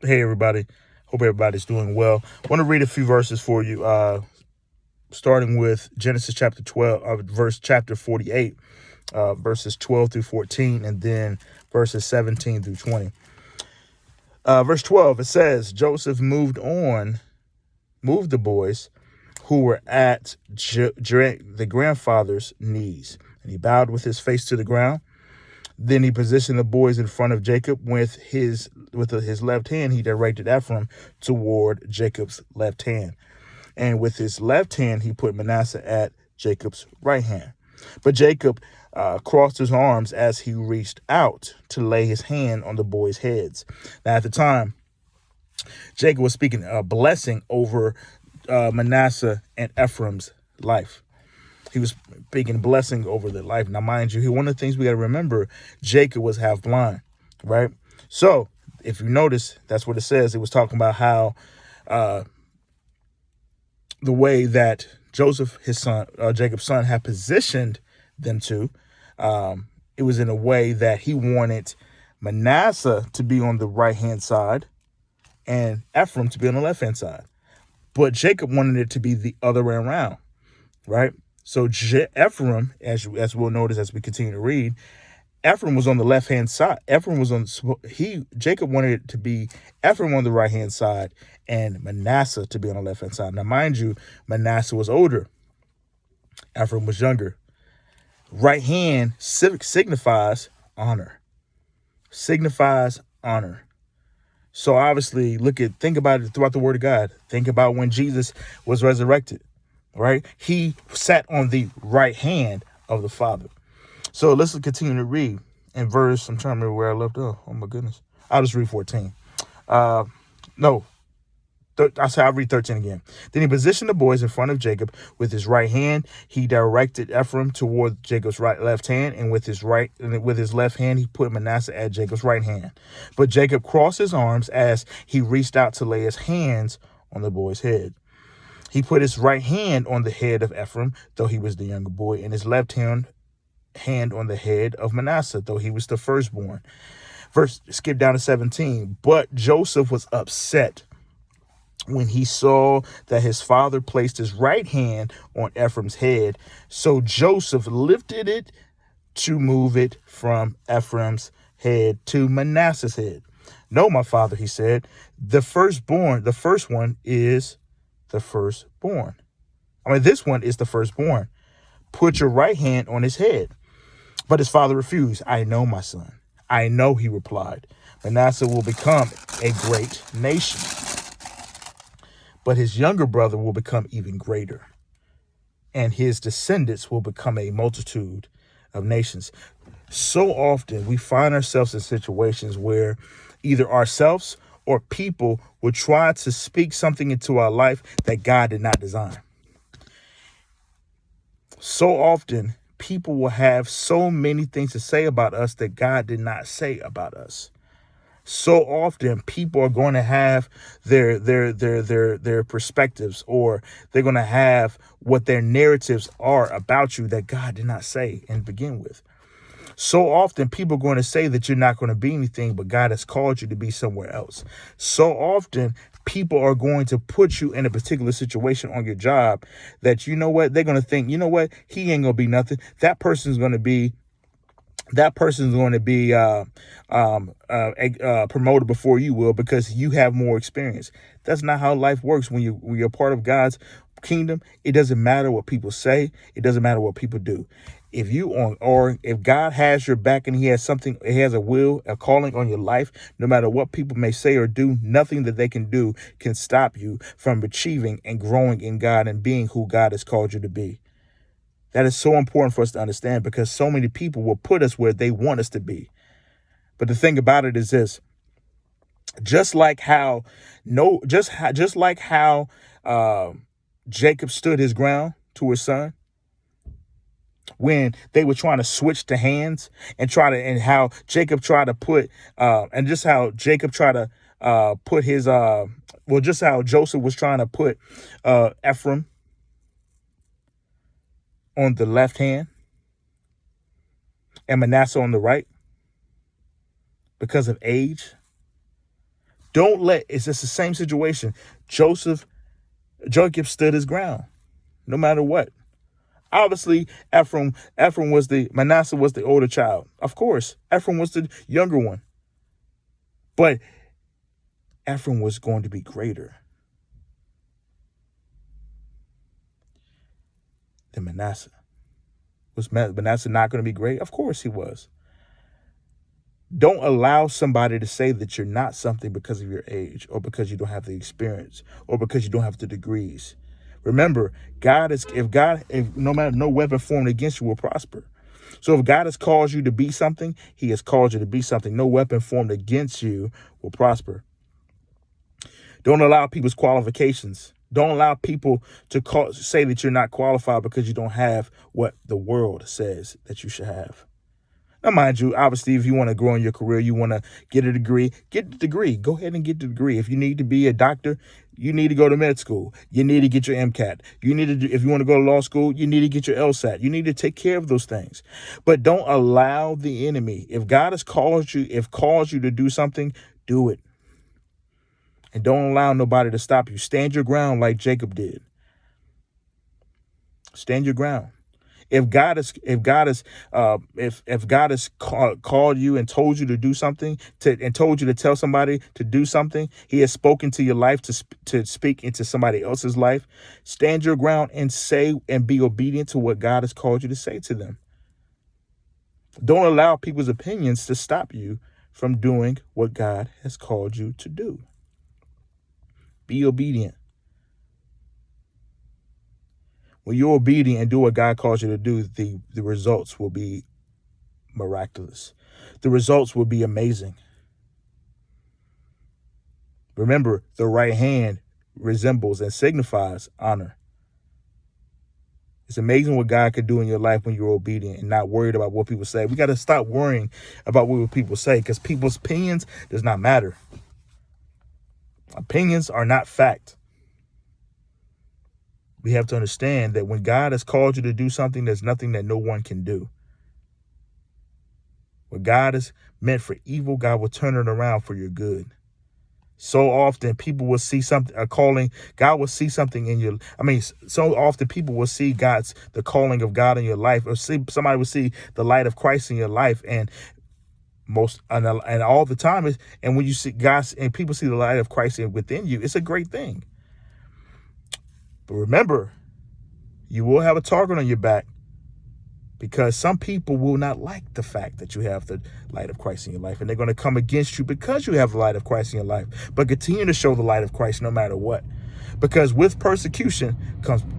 Hey, everybody. Hope everybody's doing well. I want to read a few verses for you, starting with Genesis chapter 12, chapter 48, verses 12 through 14, and then verses 17 through 20. Verse 12, it says, Joseph moved the boys who were at the grandfather's knees, and he bowed with his face to the ground. Then he positioned the boys in front of Jacob with his left hand. He directed Ephraim toward Jacob's left hand, and with his left hand he put Manasseh at Jacob's right hand. But Jacob crossed his arms as he reached out to lay his hand on the boys' heads. Now, at the time, Jacob was speaking a blessing over Manasseh and Ephraim's life. He was speaking blessing over their life. Now, mind you, one of the things we got to remember, Jacob was half blind, right? So if you notice, that's what it says. It was talking about how the way that Joseph, his son, Jacob's son, had positioned them to, it was in a way that he wanted Manasseh to be on the right-hand side and Ephraim to be on the left-hand side. But Jacob wanted it to be the other way around, right? So Ephraim, as we'll notice as we continue to read, Ephraim was on the left-hand side. Jacob wanted it to be Ephraim on the right-hand side and Manasseh to be on the left-hand side. Now, mind you, Manasseh was older. Ephraim was younger. Right hand signifies honor. Signifies honor. So obviously, think about it throughout the Word of God. Think about when Jesus was resurrected, right? He sat on the right hand of the Father. So let's continue to read in verse. I'm trying to remember where I left off. Oh my goodness. I'll just read 14. I'll read 13 again. Then he positioned the boys in front of Jacob with his right hand. He directed Ephraim toward Jacob's left hand, and with his left hand he put Manasseh at Jacob's right hand. But Jacob crossed his arms as he reached out to lay his hands on the boy's head. He put his right hand on the head of Ephraim, though he was the younger boy, and his left hand on the head of Manasseh, though he was the firstborn. Skip down to 17. But Joseph was upset when he saw that his father placed his right hand on Ephraim's head. So Joseph lifted it to move it from Ephraim's head to Manasseh's head. No, my father, he said, the first one is the firstborn. This one is the firstborn. Put your right hand on his head. But his father refused. I know, my son. I know, he replied. Manasseh will become a great nation, but his younger brother will become even greater, and his descendants will become a multitude of nations. So often we find ourselves in situations where either ourselves or people will try to speak something into our life that God did not design. So often people will have so many things to say about us that God did not say about us. So often people are going to have their perspectives, or they're going to have what their narratives are about you that God did not say and begin with. So often people are going to say that you're not going to be anything, but God has called you to be somewhere else. So often people are going to put you in a particular situation on your job that, you know what, they're going to think, you know what, he ain't going to be nothing. That person's going to be promoted before you will, because you have more experience. That's not how life works. When you're part of God's kingdom, it doesn't matter what people say. It doesn't matter what people do. If God has your back and he has a will, a calling on your life, no matter what people may say or do, nothing that they can do can stop you from achieving and growing in God and being who God has called you to be. That is so important for us to understand, because so many people will put us where they want us to be. But the thing about it is this: just like how Jacob stood his ground to his son when they were trying to switch the hands and how Jacob tried to put just how Joseph was trying to put Ephraim on the left hand and Manasseh on the right because of age. It's just the same situation. Jacob stood his ground no matter what. Obviously, Manasseh was the older child. Of course, Ephraim was the younger one. But Ephraim was going to be greater than Manasseh. Was Manasseh not going to be great? Of course he was. Don't allow somebody to say that you're not something because of your age, or because you don't have the experience, or because you don't have the degrees. Remember, no weapon formed against you will prosper. So if God has called you to be something, he has called you to be something. No weapon formed against you will prosper. Don't allow people's qualifications. Don't allow people to say that you're not qualified because you don't have what the world says that you should have. Now, mind you, obviously, if you want to grow in your career, you want to get a degree, get the degree. Go ahead and get the degree. If you need to be a doctor, you need to go to med school. You need to get your MCAT. If you want to go to law school, you need to get your LSAT. You need to take care of those things. But don't allow the enemy. If God has called you to do something, do it. And don't allow nobody to stop you. Stand your ground like Jacob did. Stand your ground. If God has called you and told you to do something, and told you to tell somebody to do something, he has spoken to your life to speak into somebody else's life. Stand your ground and say and be obedient to what God has called you to say to them. Don't allow people's opinions to stop you from doing what God has called you to do. Be obedient. When you're obedient and do what God calls you to do, the results will be miraculous. The results will be amazing. Remember, the right hand resembles and signifies honor. It's amazing what God can do in your life when you're obedient and not worried about what people say. We got to stop worrying about what people say, because people's opinions does not matter. Opinions are not fact. We have to understand that when God has called you to do something, there's nothing that no one can do. What God is meant for evil, God will turn it around for your good. So often people will see something, a calling. God will see something in your, so often people will see the calling of God in your life, or somebody will see the light of Christ in your life. And all the time, and when you see God and people see the light of Christ within you, it's a great thing. But remember, you will have a target on your back, because some people will not like the fact that you have the light of Christ in your life, and they're going to come against you because you have the light of Christ in your life. But continue to show the light of Christ no matter what, because with persecution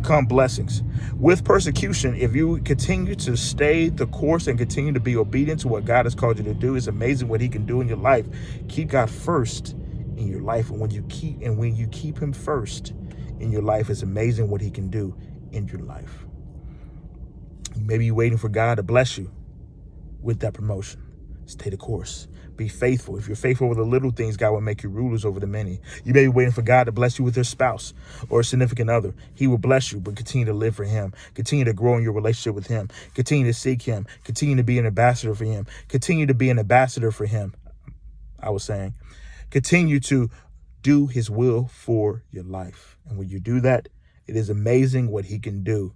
come blessings. With persecution, if you continue to stay the course and continue to be obedient to what God has called you to do, it's amazing what he can do in your life. Keep God first in your life, and when you keep him first in your life, it's amazing what he can do in your life. Maybe you're waiting for God to bless you with that promotion. Stay the course. Be faithful. If you're faithful with the little things, God will make you rulers over the many. You may be waiting for God to bless you with your spouse or a significant other. He will bless you, but continue to live for him. Continue to grow in your relationship with him. Continue to seek him. Continue to be an ambassador for him. Continue to be an ambassador for him. I was saying, continue to do his will for your life. And when you do that, it is amazing what he can do,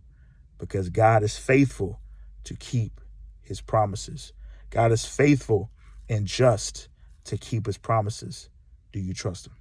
because God is faithful to keep his promises. God is faithful and just to keep his promises. Do you trust him?